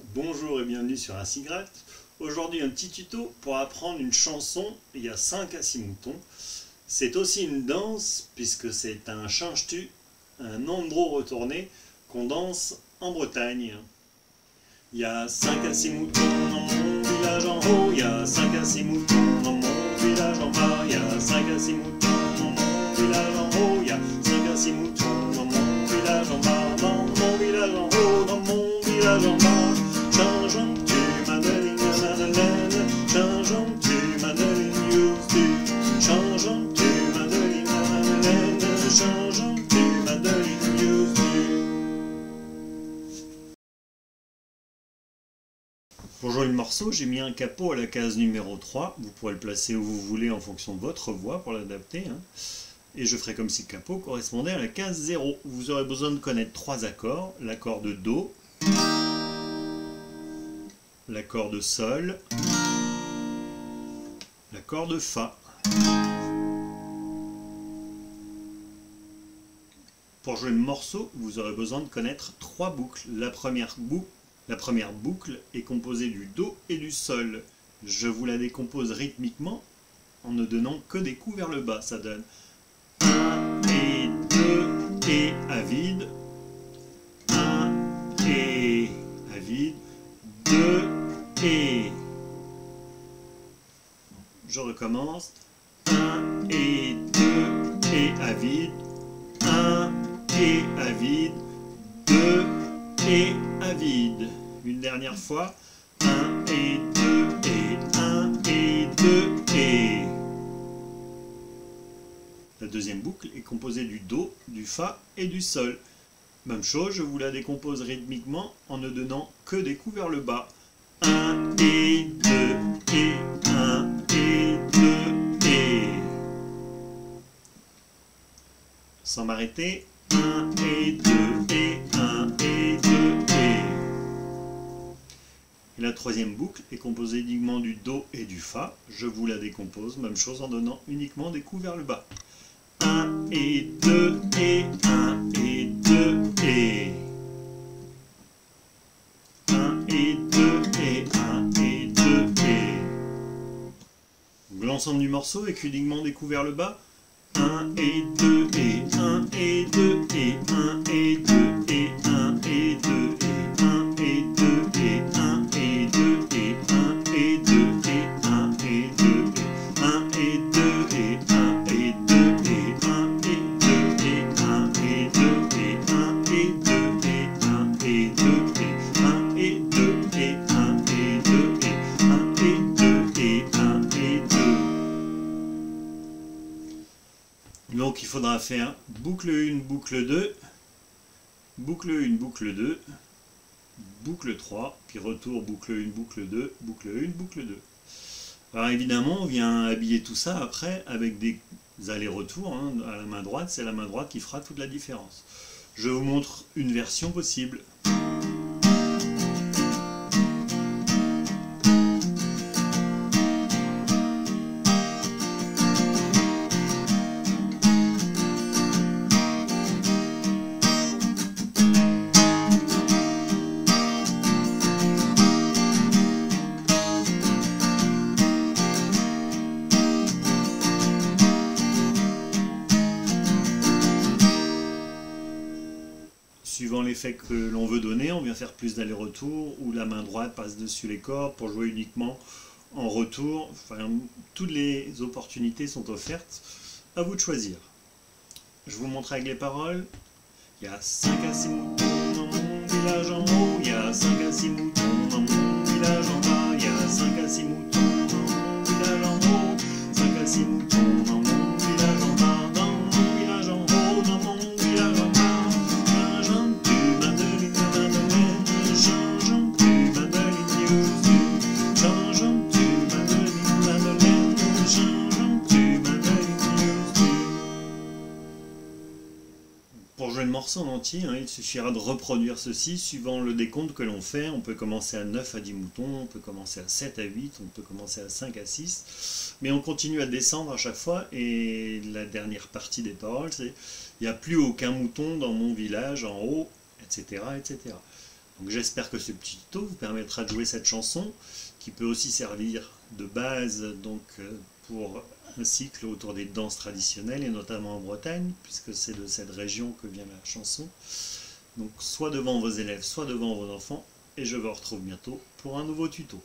Bonjour et bienvenue sur Ainsi Gratte. Aujourd'hui un petit tuto pour apprendre une chanson. Il y a 5 à 6 moutons. C'est aussi une danse puisque c'est un change-tu, un andro retourné qu'on danse en Bretagne. Il y a 5 à 6 moutons dans mon village en haut. Il y a 5 à 6 moutons dans mon village en bas. Il y a 5 à 6 moutons dans mon village en haut. Il y a 5 à 6 moutons dans mon village en bas. Dans mon village en haut, dans mon village en bas. Changeons-tu Madeleine, Madeleine, changeons-tu Madeleine, used to. Changeons-tu Madeleine, Madeleine, changeons-tu Madeleine, used to. Pour jouer le morceau, j'ai mis un capot à la case numéro 3. Vous pourrez le placer où vous voulez en fonction de votre voix pour l'adapter. Et je ferai comme si le capot correspondait à la case 0. Vous aurez besoin de connaître 3 accords. L'accord de Do, l'accord de Sol, l'accord de Fa. Pour jouer le morceau, vous aurez besoin de connaître 3 boucles. La première boucle est composée du Do et du Sol. Je vous la décompose rythmiquement en ne donnant que des coups vers le bas. Ça donne 1 et 2 et à vide, 1 et à vide, 2 et... Je recommence. 1 et 2 et à vide, 1 et à vide, 2 et à vide. Une dernière fois. 1 et 2 et 1 et 2 et... La deuxième boucle est composée du Do, du Fa et du Sol. Même chose, je vous la décompose rythmiquement en ne donnant que des coups vers le bas. 1 et 2 et 1 et 2 et... Sans m'arrêter. 1 et 2 et 1 et 2 et... Et la troisième boucle est composée uniquement du Do et du Fa. Je vous la décompose, même chose en donnant uniquement des coups vers le bas. 1 et 2 et 1 et 2 et... 1 et 2 et 1 et 2 et... L'ensemble du morceau est uniquement des coups vers le bas. 1 et 2 et 1 et 2 et 1 et 2 et 1 et 2 et 1 et 2 et 1 et 2 et 1 et 2 et 1 et 2 et 1 et 2 et 1 et 2 et 1 et 2 et 1 et 2 et 1 et 2 et 1 et 2 et 1 et 2 et 1 et 2 et 1 et 2 et 1 et 2. Donc il faudra faire boucle 1, boucle 2, boucle 1, boucle 2, boucle 3, puis retour boucle 1, boucle 2, boucle 1, boucle 2. Alors évidemment, on vient habiller tout ça après avec des allers-retours à la main droite. C'est la main droite qui fera toute la différence. Je vous montre une version possible. Suivant l'effet que l'on veut donner, on vient faire plus d'aller-retour, ou la main droite passe dessus les cordes pour jouer uniquement en retour. Enfin, toutes les opportunités sont offertes, à vous de choisir. Je vous montre avec les paroles. Il y a 5 à 6 moutons dans mon village en haut, il y a 5 à 6 moutons dans mon village en bas, il y a 5 à 6 moutons dans mon village en haut, 5 à 6 moutons dans mon village en bas, dans mon village en haut, dans mon village en bas. Pour jouer le morceau en entier, il suffira de reproduire ceci suivant le décompte que l'on fait. On peut commencer à 9 à 10 moutons, on peut commencer à 7 à 8, on peut commencer à 5 à 6. Mais on continue à descendre à chaque fois. Et la dernière partie des paroles, c'est « Il n'y a plus aucun mouton dans mon village en haut », etc. etc. Donc j'espère que ce petit tuto vous permettra de jouer cette chanson, qui peut aussi servir de base donc, pour un cycle autour des danses traditionnelles, et notamment en Bretagne, puisque c'est de cette région que vient la chanson. Donc soit devant vos élèves, soit devant vos enfants, et je vous retrouve bientôt pour un nouveau tuto.